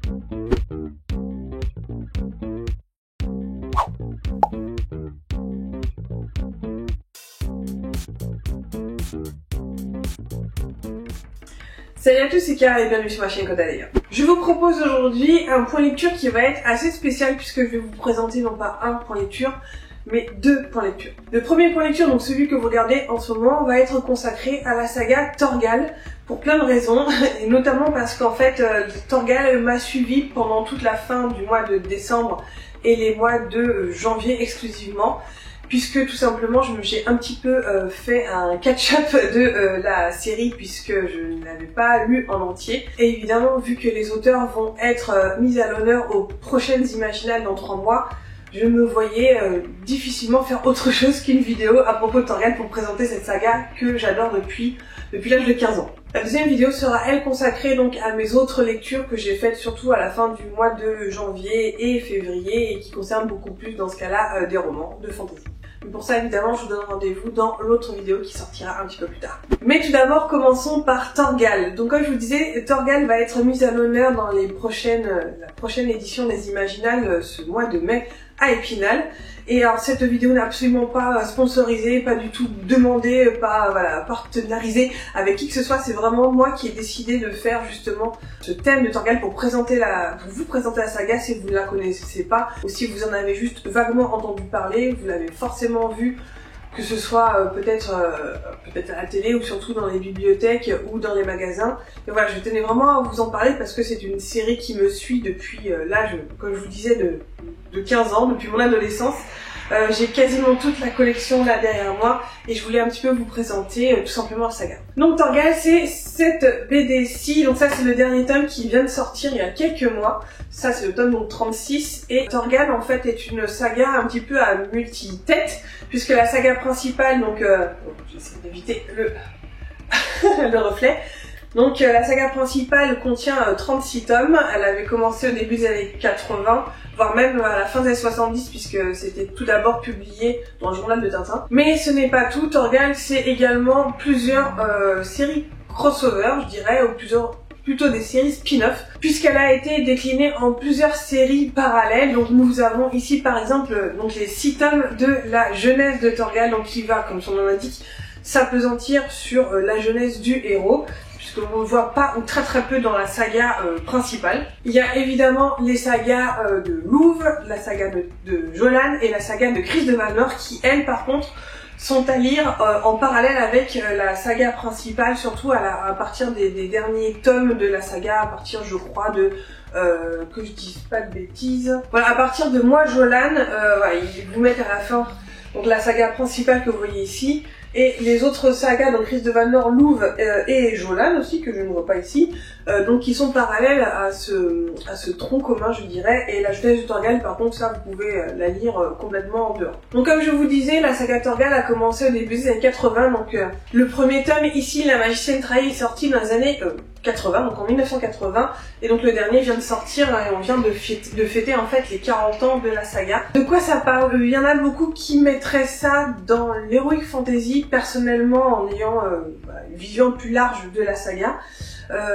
Salut à tous, c'est Kara et bienvenue sur ma chaîne Kodaleya. Je vous propose aujourd'hui un point lecture qui va être assez spécial puisque je vais vous présenter non pas un point lecture, mais deux points lecture. Le premier point lecture, donc celui que vous regardez en ce moment, va être consacré à la saga Torgal pour plein de raisons, et notamment parce qu'en fait Torgal m'a suivi pendant toute la fin du mois de décembre et les mois de janvier exclusivement, puisque tout simplement j'ai un petit peu fait un catch-up de la série puisque je ne l'avais pas lu en entier. Et évidemment, vu que les auteurs vont être mis à l'honneur aux prochaines Imaginales dans 3 mois, je me voyais difficilement faire autre chose qu'une vidéo à propos de Torgal pour présenter cette saga que j'adore depuis l'âge de 15 ans. La deuxième vidéo sera elle consacrée donc à mes autres lectures que j'ai faites surtout à la fin du mois de janvier et février et qui concernent beaucoup plus dans ce cas-là des romans de fantasy. Pour ça, évidemment, je vous donne rendez-vous dans l'autre vidéo qui sortira un petit peu plus tard. Mais tout d'abord, commençons par Torgal. Donc comme je vous disais, Torgal va être mise à l'honneur dans la prochaine édition des Imaginales ce mois de mai à Épinal. Et alors cette vidéo n'est absolument pas sponsorisée, pas du tout demandée, pas partenarisée avec qui que ce soit. C'est vraiment moi qui ai décidé de faire justement ce thème de Torgal pour vous présenter la saga si vous ne la connaissez pas, ou si vous en avez juste vaguement entendu parler, vous l'avez forcément vu, que ce soit peut-être à la télé ou surtout dans les bibliothèques ou dans les magasins. Et voilà, je tenais vraiment à vous en parler parce que c'est une série qui me suit depuis l'âge, comme je vous disais, de 15 ans, depuis mon adolescence. J'ai quasiment toute la collection là derrière moi et je voulais un petit peu vous présenter tout simplement la saga. Donc Torgal, c'est cette BD-ci, donc ça c'est le dernier tome qui vient de sortir il y a quelques mois. Ça c'est le tome donc 36 et Torgal en fait est une saga un petit peu à multi-tête puisque la saga principale, donc j'essaie d'éviter le reflet. Donc la saga principale contient 36 tomes, elle avait commencé au début des années 80, voire même à la fin des années 70 puisque c'était tout d'abord publié dans le journal de Tintin. Mais ce n'est pas tout, Torgal c'est également plusieurs séries crossover, je dirais, ou plutôt des séries spin-off, puisqu'elle a été déclinée en plusieurs séries parallèles. Donc nous avons ici par exemple donc les 6 tomes de la jeunesse de Torgal, donc qui va, comme son nom l'indique, s'appesantir sur la jeunesse du héros, puisque l'on ne voit pas ou très peu dans la saga principale. Il y a évidemment les sagas de Louve, la saga de Jolan et la saga de Chris de Valmore qui, elles, par contre, sont à lire en parallèle avec la saga principale, surtout à partir des derniers tomes de la saga, à partir, je crois, de... que je dise pas de bêtises... Voilà, à partir de Moi Jolan, voilà, ils vous mettent à la fin donc la saga principale que vous voyez ici, et les autres sagas, donc Chris de Valmore, Louve et Jolan aussi, que je ne vois pas ici, donc qui sont parallèles à ce tronc commun, je dirais, et la jeunesse de Torgal, par contre, ça, vous pouvez la lire complètement en dehors. Donc comme je vous disais, la saga Torgal a commencé au début des années 80, donc le premier tome, ici, La Magicienne Trahie, est sorti dans les années 80, donc en 1980, et donc le dernier vient de sortir, et on vient de fêter en fait les 40 ans de la saga. De quoi ça parle? Il y en a beaucoup qui mettraient ça dans l'heroic fantasy, personnellement en ayant une vision plus large de la saga.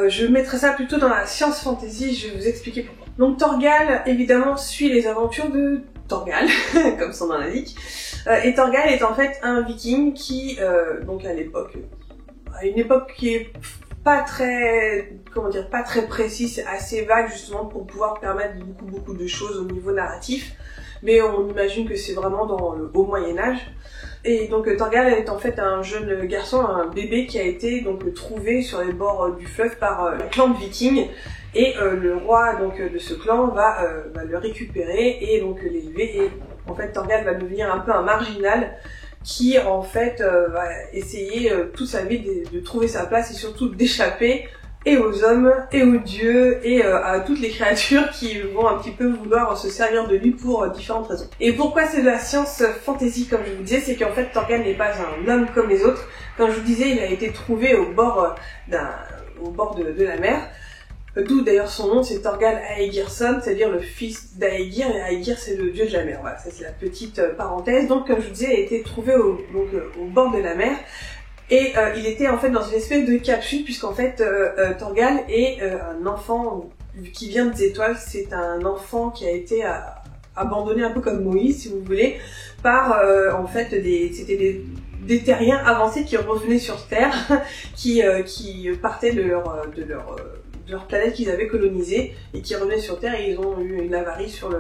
Je mettrais ça plutôt dans la science fantasy, je vais vous expliquer pourquoi. Donc Torgal, évidemment, suit les aventures de Torgal, comme son nom l'indique, et Torgal est en fait un viking qui, donc à une époque qui est pas très précis, c'est assez vague justement pour pouvoir permettre beaucoup de choses au niveau narratif, mais on imagine que c'est vraiment dans le haut Moyen-Âge. Et donc Torgal est en fait un jeune garçon, un bébé qui a été donc trouvé sur les bords du fleuve par un clan de vikings, et le roi donc de ce clan va le récupérer et donc l'élever, et en fait Torgal va devenir un peu un marginal qui en fait va essayer toute sa vie de trouver sa place et surtout d'échapper et aux hommes et aux dieux et à toutes les créatures qui vont un petit peu vouloir se servir de lui pour différentes raisons. Et pourquoi c'est de la science fantasy comme je vous disais, c'est qu'en fait Torgal n'est pas un homme comme les autres. Comme je vous disais, il a été trouvé au bord de la mer. D'où d'ailleurs son nom, c'est Torgal Aegirson, c'est-à-dire le fils d'Aegir, et Aegir c'est le dieu de la mer. Voilà, ça c'est la petite parenthèse. Donc comme je vous disais, il a été trouvé au bord de la mer, et il était en fait dans une espèce de capsule, puisqu'en fait Torgal est un enfant qui vient des étoiles. C'est un enfant qui a été abandonné un peu comme Moïse, si vous voulez, par en fait c'était des terriens avancés qui revenaient sur Terre, qui partaient de leur planète qu'ils avaient colonisée et qui revenaient sur Terre, et ils ont eu une avarie sur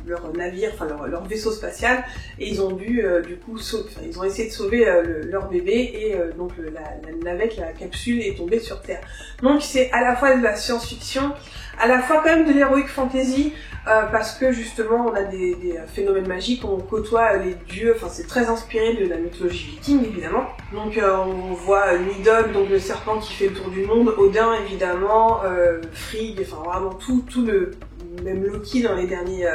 leur navire, enfin leur vaisseau spatial, et ils ont dû du coup ils ont essayé de sauver leur bébé, et donc la navette, la capsule est tombée sur Terre. Donc c'est à la fois de la science-fiction, à la fois quand même de l'heroic fantasy, parce que justement on a des phénomènes magiques, on côtoie les dieux, enfin c'est très inspiré de la mythologie viking évidemment. Donc on voit Nidhogg, donc le serpent qui fait le tour du monde, Odin évidemment, Frigg, enfin vraiment tout le, même Loki dans les derniers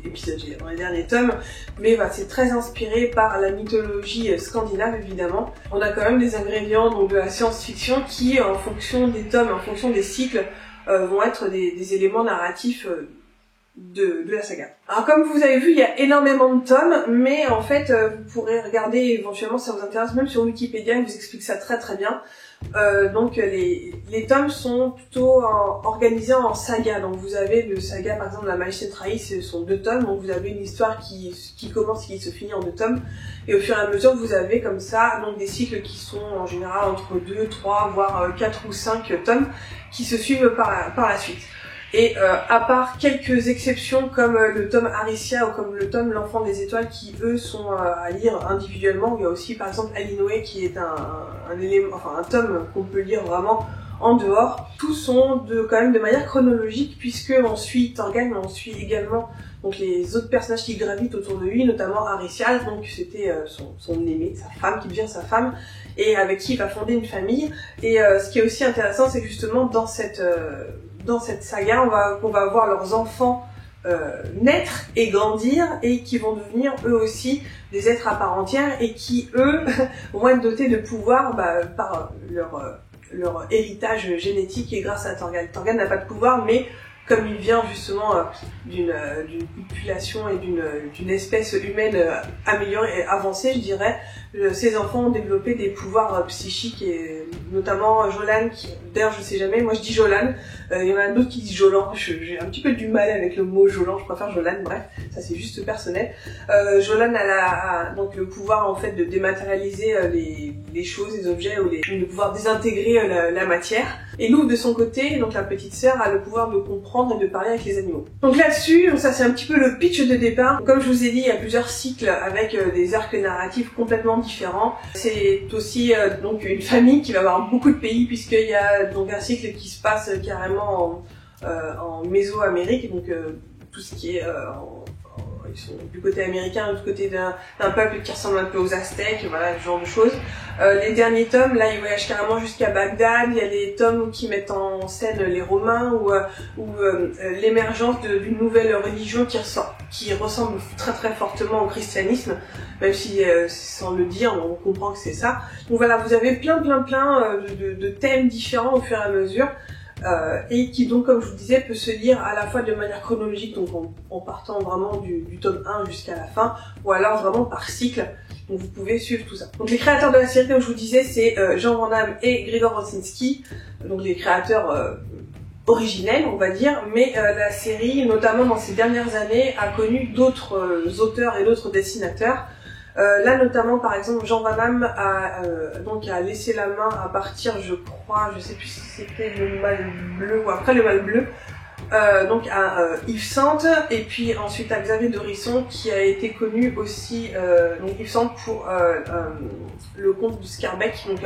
épisodes, dans les derniers tomes, mais bah, c'est très inspiré par la mythologie scandinave évidemment. On a quand même des ingrédients donc de la science-fiction qui, en fonction des tomes, en fonction des cycles, vont être des éléments narratifs de la saga. Alors comme vous avez vu, il y a énormément de tomes, mais en fait vous pourrez regarder éventuellement, si ça vous intéresse, même sur Wikipédia, il vous explique ça très très bien. Donc les tomes sont plutôt organisés en saga. Donc vous avez le saga par exemple La Majesté trahie, ce sont 2 tomes, donc vous avez une histoire qui commence et qui se finit en 2 tomes, et au fur et à mesure vous avez comme ça donc des cycles qui sont en général entre 2, 3, voire 4 ou 5 tomes qui se suivent par la suite. Et à part quelques exceptions comme le tome Aricia ou comme le tome L'Enfant des Étoiles qui eux sont à lire individuellement, il y a aussi par exemple Alinoé qui est un élément, enfin un tome qu'on peut lire vraiment en dehors. Tous sont quand même de manière chronologique, puisque on suit Thorgal, mais on suit également donc les autres personnages qui gravitent autour de lui, notamment Aricia, donc c'était son aimé, sa femme, qui devient sa femme, et avec qui il va fonder une famille. Et ce qui est aussi intéressant, c'est que justement dans cette saga, on va voir leurs enfants naître et grandir, et qui vont devenir eux aussi des êtres à part entière, et qui eux vont être dotés de pouvoirs par leur héritage génétique, et grâce à Thorgal. Thorgal n'a pas de pouvoir, mais comme il vient justement d'une population et d'une espèce humaine améliorée et avancée, je dirais, ces enfants ont développé des pouvoirs psychiques, et notamment Jolan, qui, d'ailleurs je sais jamais, moi je dis Jolan, il y en a d'autres qui disent Jolan, j'ai un petit peu du mal avec le mot Jolan, je préfère Jolan, bref, ça c'est juste personnel. Jolan a donc le pouvoir en fait de dématérialiser les choses, les objets, ou de pouvoir désintégrer la matière. Et Lou, de son côté, donc la petite sœur, a le pouvoir de comprendre et de parler avec les animaux. Donc là-dessus, ça c'est un petit peu le pitch de départ. Comme je vous ai dit, il y a plusieurs cycles avec des arcs narratifs complètement différents. C'est aussi donc une famille qui va avoir beaucoup de pays, puisqu'il y a donc un cycle qui se passe carrément en Mésoamérique, donc tout ce qui est ils sont du côté américain, du côté d'un peuple qui ressemble un peu aux Aztèques, voilà, ce genre de choses. Les derniers tomes, là, ils voyagent carrément jusqu'à Bagdad. Il y a des tomes qui mettent en scène les Romains, ou l'émergence d'une nouvelle religion qui ressemble très très fortement au christianisme, même si sans le dire, on comprend que c'est ça. Donc voilà, vous avez plein de thèmes différents au fur et à mesure. Et qui donc, comme je vous disais, peut se lire à la fois de manière chronologique, donc en partant vraiment du tome 1 jusqu'à la fin, ou alors vraiment par cycle, donc vous pouvez suivre tout ça. Donc les créateurs de la série, comme je vous disais, c'est Jean Van Damme et Grigor Rosinski, donc les créateurs originels, on va dire, mais la série, notamment dans ces dernières années, a connu d'autres auteurs et d'autres dessinateurs. Là notamment par exemple Jean Van Damme a laissé la main à partir, je crois, je sais plus si c'était le Mal Bleu ou après le Mal Bleu, donc à Yves Sand, et puis ensuite à Xavier Dorisson, qui a été connu aussi, donc Yves Sand pour le conte du Scarbeck, donc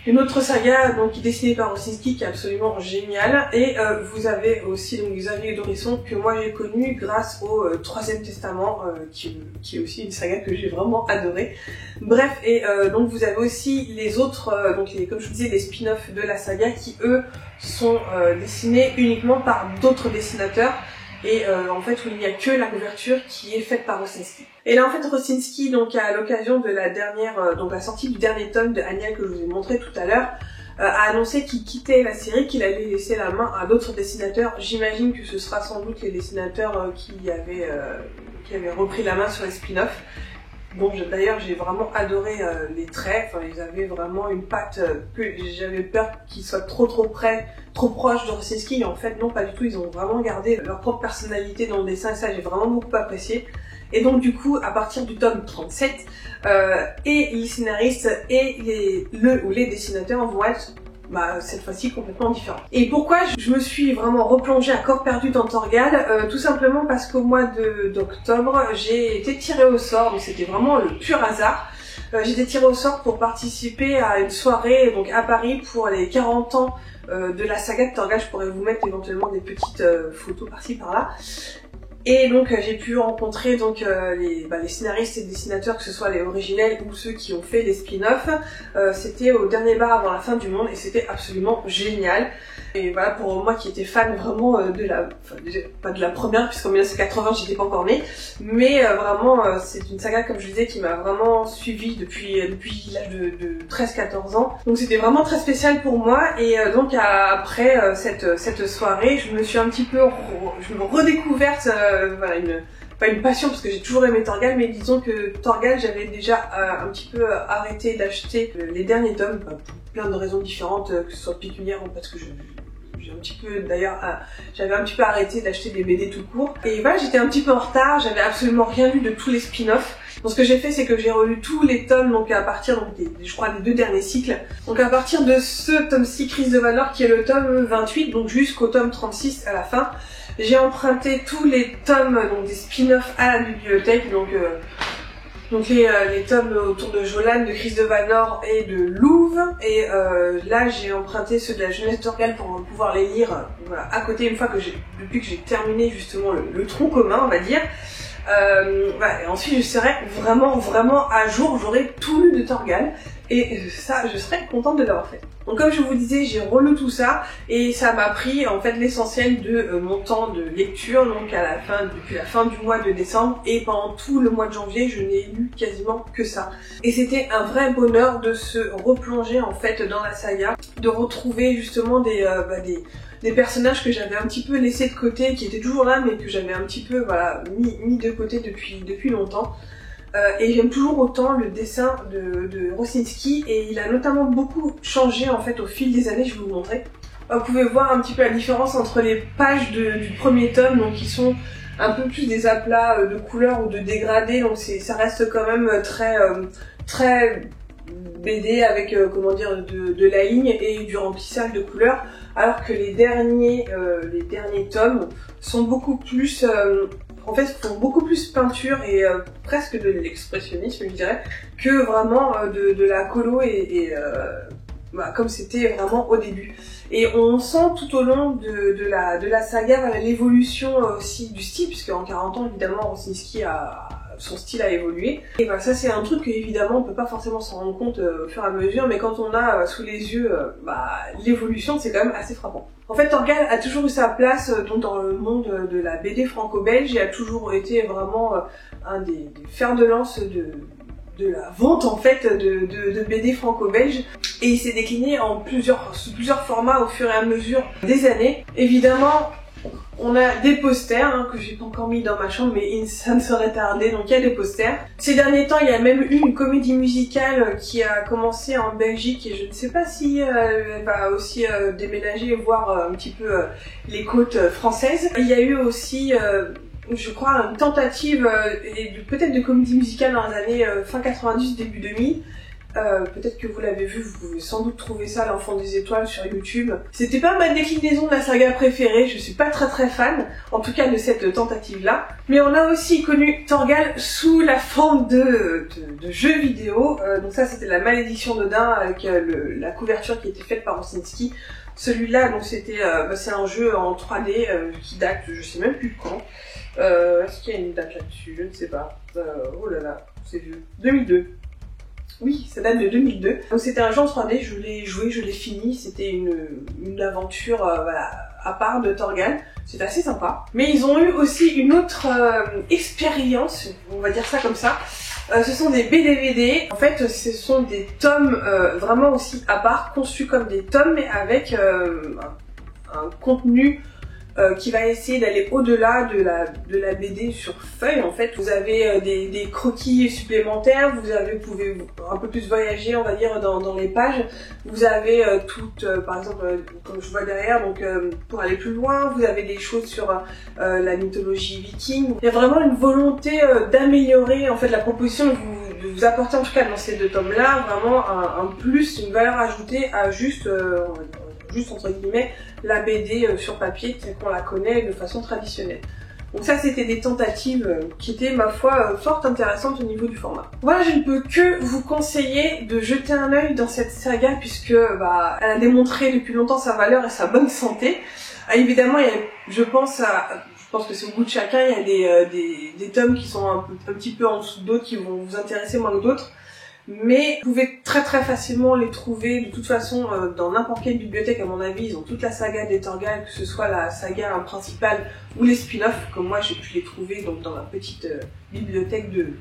une autre saga donc dessinée par Rosinski qui est absolument géniale. Et vous avez aussi donc Xavier Dorisson, que moi j'ai connu grâce au Troisième Testament, qui est aussi une saga que j'ai vraiment adorée. Bref, et donc vous avez aussi les autres, comme je vous disais, les spin-offs de la saga qui eux sont dessinés uniquement par d'autres dessinateurs. Et en fait, où il n'y a que la couverture qui est faite par Rosinski. Et là, en fait, Rosinski, donc à l'occasion de la dernière, donc la sortie du dernier tome de Anya que je vous ai montré tout à l'heure, a annoncé qu'il quittait la série, qu'il allait laisser la main à d'autres dessinateurs. J'imagine que ce sera sans doute les dessinateurs qui avaient repris la main sur les spin-offs. dont d'ailleurs j'ai vraiment adoré les traits. Enfin, ils avaient vraiment une patte que j'avais peur qu'ils soient trop près, trop proches de Rosinski. En fait, non, pas du tout. Ils ont vraiment gardé leur propre personnalité dans le dessin et ça, j'ai vraiment beaucoup apprécié. Et donc du coup, à partir du tome 37, et les scénaristes et les dessinateurs vont être cette fois-ci complètement différents. Et pourquoi je me suis vraiment replongée à corps perdu dans Torgal? Tout simplement parce qu'au mois d'octobre, j'ai été tirée au sort, donc c'était vraiment le pur hasard. J'ai été tirée au sort pour participer à une soirée donc à Paris pour les 40 ans de la saga de Torgal. Je pourrais vous mettre éventuellement des petites photos par-ci par-là. Et donc j'ai pu rencontrer donc les scénaristes et dessinateurs, que ce soit les originels ou ceux qui ont fait les spin-offs. C'était au dernier bar avant la fin du monde et c'était absolument génial. Et voilà, pour moi qui étais fan vraiment pas de la première, puisqu'en 1980 j'étais pas encore née, mais vraiment c'est une saga, comme je disais, qui m'a vraiment suivie depuis l'âge de 13-14 ans. Donc c'était vraiment très spécial pour moi et donc après cette soirée, je me suis un petit peu redécouverte pas une passion parce que j'ai toujours aimé Torgal, mais disons que Torgal, j'avais déjà un petit peu arrêté d'acheter les derniers tomes pour plein de raisons différentes, que ce soit pécuniaire ou parce que j'ai un petit peu, d'ailleurs, j'avais un petit peu arrêté d'acheter des BD tout court. Et voilà, j'étais un petit peu en retard, j'avais absolument rien lu de tous les spin-offs. Donc ce que j'ai fait, c'est que j'ai relu tous les tomes, donc à partir je crois des 2 derniers cycles. Donc à partir de ce tome-ci, Crise de Valor, qui est le tome 28, donc jusqu'au tome 36 à la fin, j'ai emprunté tous les tomes donc des spin-offs à la bibliothèque, donc les tomes autour de Jolan, de Crise de Valor et de Louve. Et là, j'ai emprunté ceux de la jeunesse Torgal pour pouvoir les lire à côté, depuis que j'ai terminé justement le tronc commun, on va dire. Et ensuite, je serai vraiment à jour, j'aurai tout lu de Torgal. Et ça, je serais contente de l'avoir fait. Donc comme je vous disais, j'ai relu tout ça et ça m'a pris en fait l'essentiel de mon temps de lecture, donc depuis la fin du mois de décembre, et pendant tout le mois de janvier, je n'ai lu quasiment que ça. Et c'était un vrai bonheur de se replonger en fait dans la saga, de retrouver justement des personnages que j'avais un petit peu laissés de côté, qui étaient toujours là mais que j'avais un petit peu mis de côté depuis longtemps. Et j'aime toujours autant le dessin de Rosinski et il a notamment beaucoup changé en fait au fil des années, je vais vous montrer. Vous pouvez voir un petit peu la différence entre les pages du premier tome, donc qui sont un peu plus des aplats de couleurs ou de dégradés, donc ça reste quand même très BD avec de la ligne et du remplissage de couleurs, alors que les derniers tomes sont beaucoup plus font beaucoup plus peinture et presque de l'expressionnisme, je dirais, que vraiment de la colo comme c'était vraiment au début. Et on sent tout au long de la saga l'évolution aussi du style, puisque en 40 ans, évidemment, Rosinski son style a évolué. Et ça c'est un truc que évidemment on peut pas forcément s'en rendre compte au fur et à mesure, mais quand on a sous les yeux l'évolution, c'est quand même assez frappant. En fait, Torgal a toujours eu sa place dans le monde de la BD franco-belge et a toujours été vraiment un des fers de lance de la vente en fait de BD franco-belge, et il s'est décliné sous plusieurs formats au fur et à mesure des années. Évidemment, on a des posters que j'ai pas encore mis dans ma chambre, mais ça ne saurait tarder, donc il y a des posters. Ces derniers temps, il y a même eu une comédie musicale qui a commencé en Belgique et je ne sais pas si elle va aussi déménager et voir un petit peu les côtes françaises. Il y a eu aussi je crois une tentative peut-être de comédie musicale dans les années fin 90, début 2000. Peut-être que vous l'avez vu, vous pouvez sans doute trouver ça, L'Enfant des Étoiles sur YouTube. C'était pas ma déclinaison de la saga préférée, je suis pas très fan, en tout cas de cette tentative-là. Mais on a aussi connu Torgal sous la forme de jeux vidéo. Donc ça c'était La Malédiction d'Odin avec la couverture qui était faite par Rosinski. Celui-là, donc c'est un jeu en 3D qui date, je sais même plus quand. Est-ce qu'il y a une date là-dessus? Je ne sais pas. Oh là là, c'est vieux. 2002. Oui, ça date de 2002. Donc c'était un jeu en 3D, je l'ai joué, je l'ai fini. C'était une aventure à part de Torgal. C'était assez sympa. Mais ils ont eu aussi une autre expérience, on va dire ça comme ça. Ce sont des BDVD. En fait, ce sont des tomes vraiment aussi à part, conçus comme des tomes, mais avec un contenu qui va essayer d'aller au-delà de la BD sur feuille. En fait, vous avez des croquis supplémentaires, vous pouvez un peu plus voyager, on va dire, dans les pages. Vous avez par exemple, comme je vois derrière, donc pour aller plus loin, vous avez des choses sur la mythologie viking. Il y a vraiment une volonté d'améliorer en fait la proposition, de vous apporter en tout cas dans ces 2 tomes-là vraiment un plus, une valeur ajoutée à juste entre guillemets la BD sur papier telle qu'on la connaît de façon traditionnelle. Donc ça, c'était des tentatives qui étaient, ma foi, fort intéressantes au niveau du format. Voilà, je ne peux que vous conseiller de jeter un œil dans cette saga puisque elle a démontré depuis longtemps sa valeur et sa bonne santé. Évidemment, je pense que c'est au goût de chacun, il y a des tomes qui sont un petit peu en dessous d'autres, qui vont vous intéresser moins que d'autres. Mais vous pouvez très facilement les trouver de toute façon dans n'importe quelle bibliothèque. À mon avis, ils ont toute la saga des Torgal, que ce soit la saga principale ou les spin-offs, comme moi j'ai pu les trouver donc dans ma petite bibliothèque du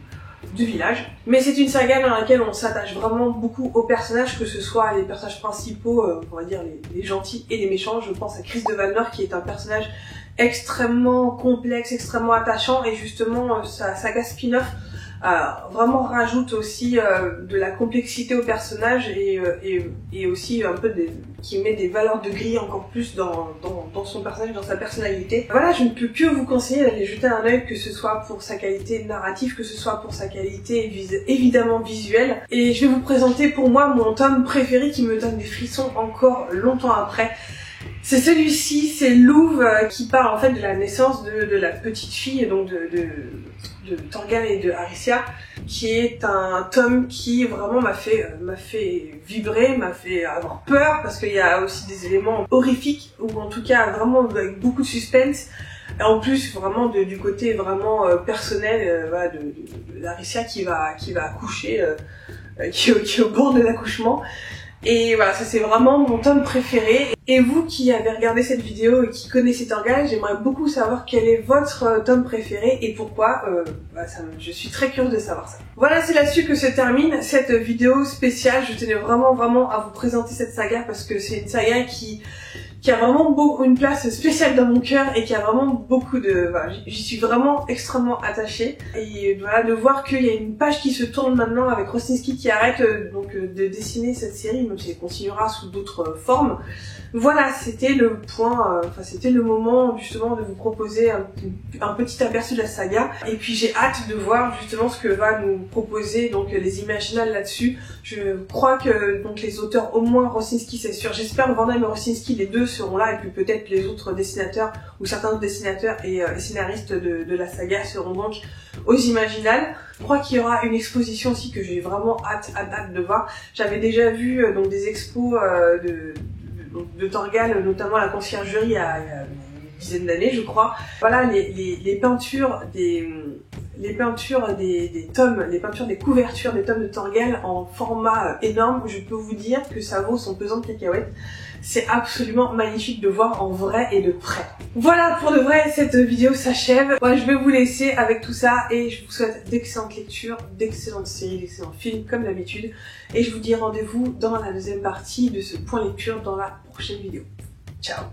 village. Mais c'est une saga dans laquelle on s'attache vraiment beaucoup aux personnages, que ce soit les personnages principaux, on va dire les gentils et les méchants. Je pense à Chris de Valnor qui est un personnage extrêmement complexe, extrêmement attachant, et justement sa saga spin-off vraiment rajoute aussi de la complexité au personnage et aussi un peu qui met des valeurs de gris encore plus dans son personnage, dans sa personnalité. Voilà, je ne peux que vous conseiller d'aller jeter un œil, que ce soit pour sa qualité narrative, que ce soit pour sa qualité évidemment visuelle. Et je vais vous présenter pour moi mon tome préféré qui me donne des frissons encore longtemps après. C'est celui-ci, c'est Louve, qui parle en fait de la naissance de la petite fille, donc de Torgal et de Aricia, qui est un tome qui vraiment m'a fait vibrer, m'a fait avoir peur, parce qu'il y a aussi des éléments horrifiques, ou en tout cas vraiment avec beaucoup de suspense. Et en plus vraiment du côté vraiment personnel voilà, d'Aricia qui va accoucher, qui est au bord de l'accouchement. Et voilà, ça c'est vraiment mon tome préféré. Et vous qui avez regardé cette vidéo et qui connaissez Torgal, j'aimerais beaucoup savoir quel est votre tome préféré et pourquoi. Je suis très curieuse de savoir ça. Voilà, c'est là-dessus que se termine cette vidéo spéciale. Je tenais vraiment à vous présenter cette saga parce que c'est une saga qui a vraiment une place spéciale dans mon cœur et qui a vraiment beaucoup de... Voilà, j'y suis vraiment extrêmement attachée. Et voilà, de voir qu'il y a une page qui se tourne maintenant avec Rosinski qui arrête de dessiner cette série, même si elle continuera sous d'autres formes. Voilà, c'était le point, c'était le moment justement de vous proposer un petit aperçu de la saga. Et puis j'ai hâte de voir justement ce que va nous proposer donc les Imaginales là-dessus. Je crois que donc les auteurs, au moins Rosinski c'est sûr, j'espère que Van Damme et Rosinski, les deux seront là, et puis peut-être les autres dessinateurs ou certains autres dessinateurs et scénaristes de la saga seront donc aux Imaginales. Je crois qu'il y aura une exposition aussi que j'ai vraiment hâte de voir. J'avais déjà vu donc des expos de Torgal, notamment la conciergerie il y a une dizaine d'années je crois. Voilà, les peintures des tomes, les peintures des couvertures des tomes de Torgal en format énorme, je peux vous dire que ça vaut son pesant de cacahuètes. C'est absolument magnifique de voir en vrai et de près. Voilà, pour de vrai, cette vidéo s'achève. Voilà, je vais vous laisser avec tout ça et je vous souhaite d'excellentes lectures, d'excellentes séries, d'excellents films comme d'habitude. Et je vous dis rendez-vous dans la deuxième partie de ce point lecture dans la prochaine vidéo. Ciao!